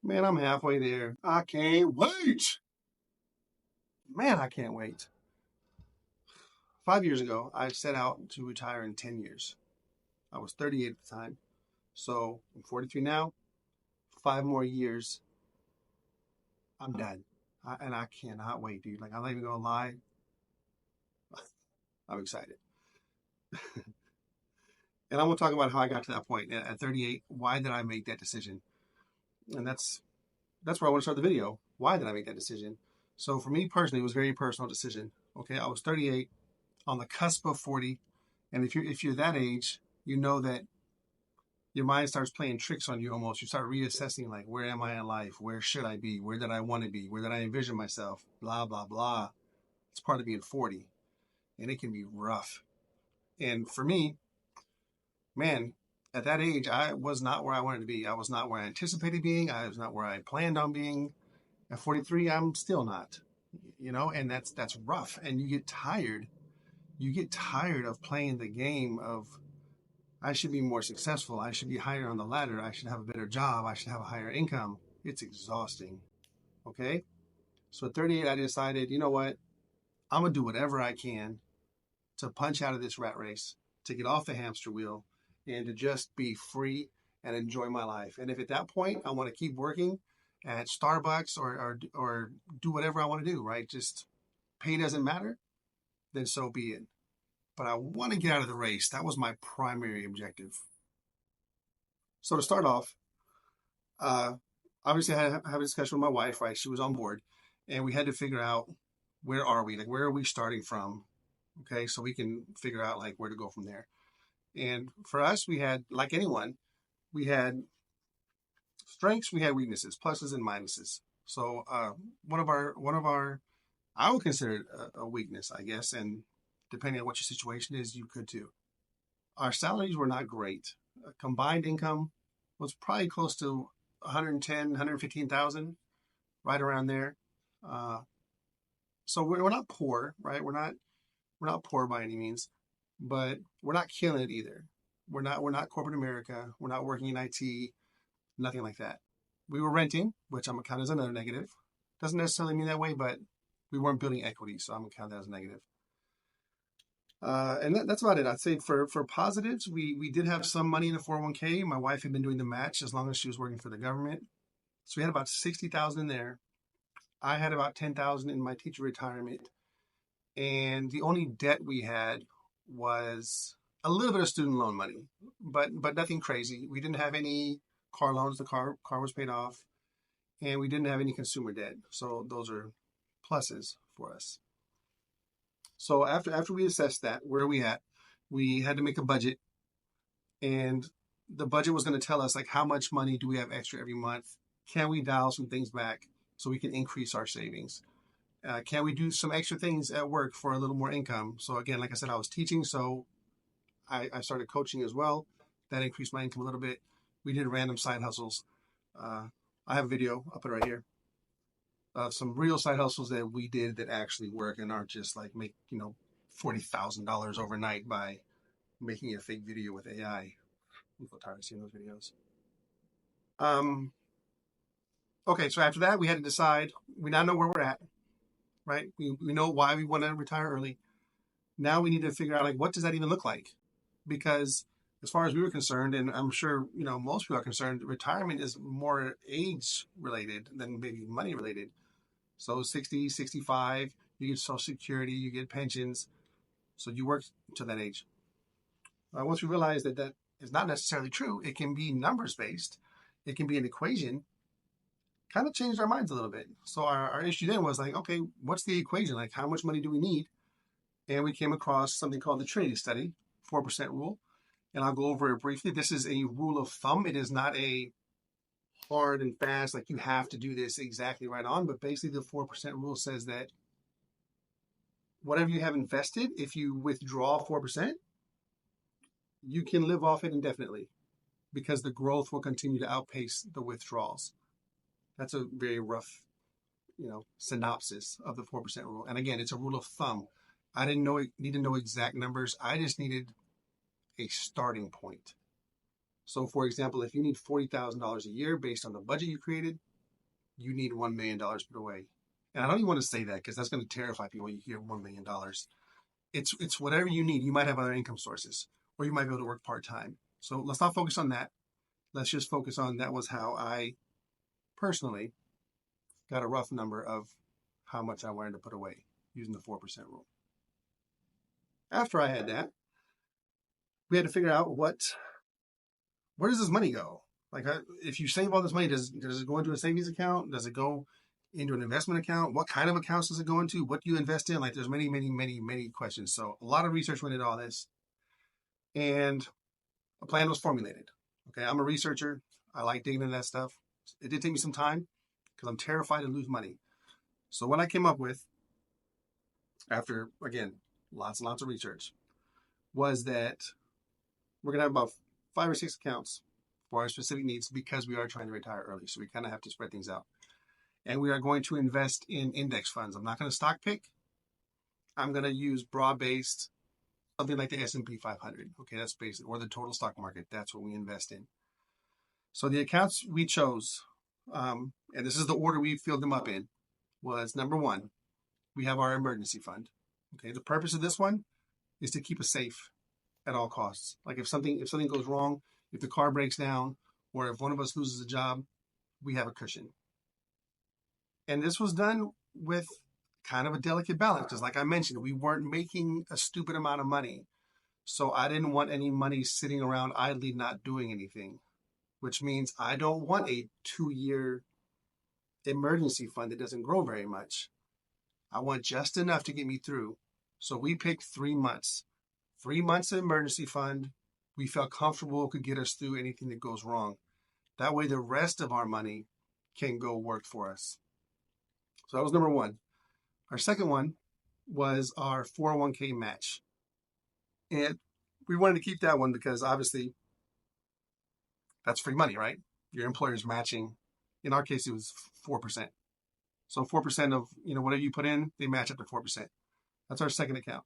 Man, I'm halfway there. I can't wait. Man, I can't wait. 5 years ago, I set out to retire in 10 years. I was 38 at the time. So I'm 43 now. 5 more years, I'm done. And I cannot wait, dude. Like, I'm not even going to lie. I'm excited. And I'm going to talk about how I got to that point at 38. Why did I make that decision? And that's where I want to start the video. Why did I make that decision? So for me personally, it was a very personal decision. Okay, I was 38, on the cusp of 40, and if you're that age, you know that your mind starts playing tricks on you almost. You start reassessing, like, where am I in life? Where should I be? Where did I want to be? Where did I envision myself? Blah, blah, blah. It's part of being 40, and it can be rough. And for me, man, at that age, I was not where I wanted to be. I was not where I anticipated being. I was not where I planned on being. At 43, I'm still not, and that's rough. And you get tired. You get tired of playing the game of, I should be more successful. I should be higher on the ladder. I should have a better job. I should have a higher income. It's exhausting. Okay. So at 38, I decided, you know what? I'm going to do whatever I can to punch out of this rat race, to get off the hamster wheel, and to just be free and enjoy my life. And if at that point I want to keep working at Starbucks or do whatever I want to do, right? Just pay doesn't matter, then so be it. But I want to get out of the race. That was my primary objective. So to start off, obviously I had to have a discussion with my wife, right? She was on board, and we had to figure out, where are we? Like, where are we starting from? Okay, so we can figure out like where to go from there. And for us, we had, like anyone, we had strengths, we had weaknesses, pluses and minuses. So one of our I would consider it a weakness, I guess, and depending on what your situation is, you could too. Our salaries were not great. Combined income was probably close to 110, 115,000, right around there. Uh, so we're not poor, right? We're not poor by any means, but we're not killing it either. We're not corporate America. We're not working in IT, nothing like that. We were renting, which I'm gonna count as another negative. Doesn't necessarily mean that way, but we weren't building equity, so I'm gonna count that as a negative. And that's about it. I'd say for positives, we did have some money in the 401k. My wife had been doing the match as long as she was working for the government. So we had about 60,000 in there. I had about 10,000 in my teacher retirement. And the only debt we had was a little bit of student loan money, but nothing crazy. We didn't have any car loans. The car was paid off, and we didn't have any consumer debt. So those are pluses for us. So after we assessed that, where are we at? We had to make a budget, and the budget was going to tell us, like, how much money do we have extra every month? Can we dial some things back so we can increase our savings? Can we do some extra things at work for a little more income? So again, like I said, I was teaching, so I started coaching as well. That increased my income a little bit. We did random side hustles. I have a video, I'll put it right here, of some real side hustles that we did that actually work and aren't just like make $40,000 overnight by making a fake video with AI. I'm so tired of seeing those videos. Okay, so after that, we had to decide. We now know where we're at, right? We know why we want to retire early. Now we need to figure out, like, what does that even look like? Because as far as we were concerned, and I'm sure most people are concerned, retirement is more age related than maybe money related. So 60, 65, you get Social Security, you get pensions. So you work to that age. Once we realize that is not necessarily true, it can be numbers based. It can be an equation. Kind of changed our minds a little bit. So our issue then was like, okay, what's the equation? Like, how much money do we need? And we came across something called the Trinity Study, 4% rule. And I'll go over it briefly. This is a rule of thumb. It is not a hard and fast, like you have to do this exactly right on. But basically, the 4% rule says that whatever you have invested, if you withdraw 4%, you can live off it indefinitely because the growth will continue to outpace the withdrawals. That's a very rough, synopsis of the 4% rule. And again, it's a rule of thumb. I didn't need to know exact numbers. I just needed a starting point. So for example, if you need $40,000 a year based on the budget you created, you need $1 million put away. And I don't even want to say that because that's going to terrify people when you hear $1 million. It's whatever you need. You might have other income sources, or you might be able to work part-time. So let's not focus on that. Let's just focus on that was how I personally got a rough number of how much I wanted to put away using the 4% rule. After I had that, we had to figure out where does this money go? Like, if you save all this money, does it go into a savings account? Does it go into an investment account? What kind of accounts does it go into? What do you invest in? Like, there's many, many, many, many questions. So a lot of research went into all this, and a plan was formulated. Okay, I'm a researcher. I like digging into that stuff. It did take me some time because I'm terrified to lose money. So what I came up with after, again, lots and lots of research was that we're going to have about 5 or 6 accounts for our specific needs because we are trying to retire early. So we kind of have to spread things out. And we are going to invest in index funds. I'm not going to stock pick. I'm going to use broad-based, something like the S&P 500. Okay, that's basic, or the total stock market. That's what we invest in. So the accounts we chose, and this is the order we filled them up in, was number 1, we have our emergency fund. Okay, the purpose of this one is to keep us safe at all costs. Like if something goes wrong, if the car breaks down, or if one of us loses a job, we have a cushion. And this was done with kind of a delicate balance, because like I mentioned, we weren't making a stupid amount of money. So I didn't want any money sitting around idly not doing anything, which means I don't want a 2-year emergency fund that doesn't grow very much. I want just enough to get me through. So we picked 3 months. 3 months of emergency fund. We felt comfortable could get us through anything that goes wrong. That way the rest of our money can go work for us. So that was number 1. Our second one was our 401k match. And we wanted to keep that one because obviously that's free money, right? Your employer's matching. In our case, it was 4%. So 4% of, whatever you put in, they match up to 4%. That's our second account.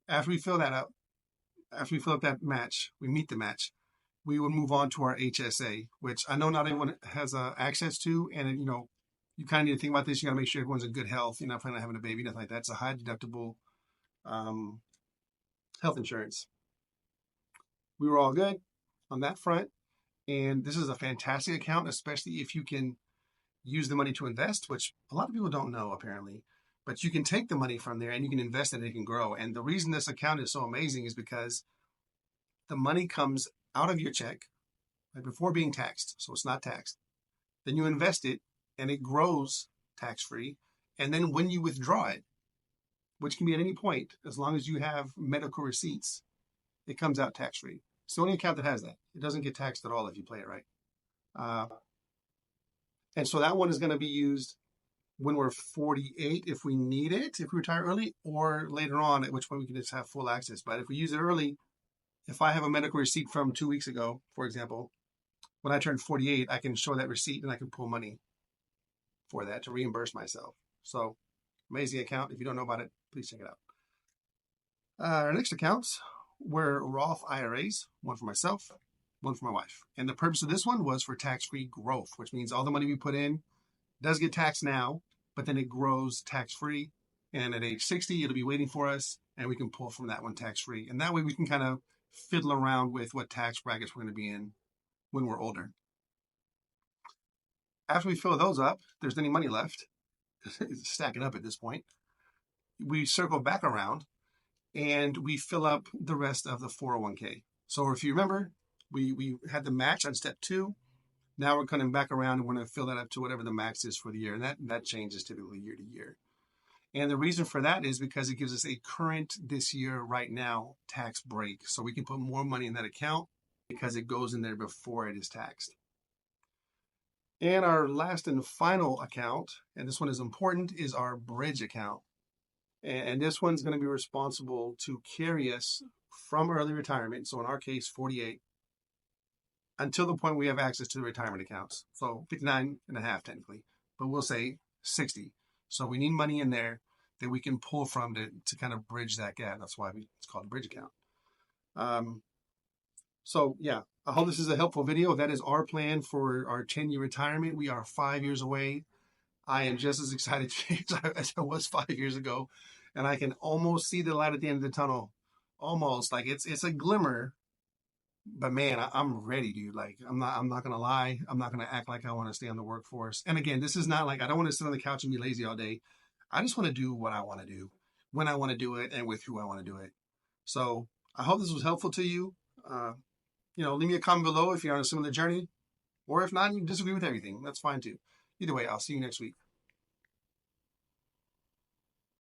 After we fill up that match, we meet the match, we would move on to our HSA, which I know not everyone has access to. And, you kind of need to think about this. You got to make sure everyone's in good health. You're not planning on having a baby, nothing like that. It's a high deductible health insurance. We were all good on that front. And this is a fantastic account, especially if you can use the money to invest, which a lot of people don't know apparently. But you can take the money from there and you can invest it and it can grow. And the reason this account is so amazing is because the money comes out of your check right before being taxed. So it's not taxed. Then you invest it and it grows tax-free. And then when you withdraw it, which can be at any point, as long as you have medical receipts, it comes out tax-free. It's the only account that has that. It doesn't get taxed at all if you play it right. And so that one is going to be used when we're 48 if we need it, if we retire early, or later on, at which point we can just have full access. But if we use it early, if I have a medical receipt from 2 weeks ago, for example, when I turn 48, I can show that receipt and I can pull money for that to reimburse myself. So amazing account. If you don't know about it, please check it out. Our next accounts were Roth IRAs, one for myself, one for my wife. And the purpose of this one was for tax-free growth, which means all the money we put in does get taxed now, but then it grows tax-free. And at age 60, it'll be waiting for us, and we can pull from that one tax-free. And that way we can kind of fiddle around with what tax brackets we're going to be in when we're older. After we fill those up, if there's any money left, it's stacking up at this point, we circle back around and we fill up the rest of the 401k. So if you remember, we had the match on step 2. Now we're coming back around and we're going to fill that up to whatever the max is for the year. And that changes typically year to year. And the reason for that is because it gives us a current this year, right now, tax break. So we can put more money in that account because it goes in there before it is taxed. And our last and final account, and this one is important, is our bridge account. And this one's going to be responsible to carry us from early retirement. So in our case, 48, until the point we have access to the retirement accounts. So 59 and a half technically, but we'll say 60. So we need money in there that we can pull from to kind of bridge that gap. That's why it's called a bridge account. So yeah, I hope this is a helpful video. That is our plan for our 10-year retirement. We are 5 years away. I am just as excited as I was 5 years ago, and I can almost see the light at the end of the tunnel. Almost like it's a glimmer, but man, I'm ready, dude. Like I'm not gonna lie. I'm not gonna act like I want to stay on the workforce. And again, this is not like I don't want to sit on the couch and be lazy all day. I just want to do what I want to do, when I want to do it, and with who I want to do it. So I hope this was helpful to you. Uh, leave me a comment below if you're on a similar journey, or if not, you disagree with everything. That's fine too. Either way, I'll see you next week.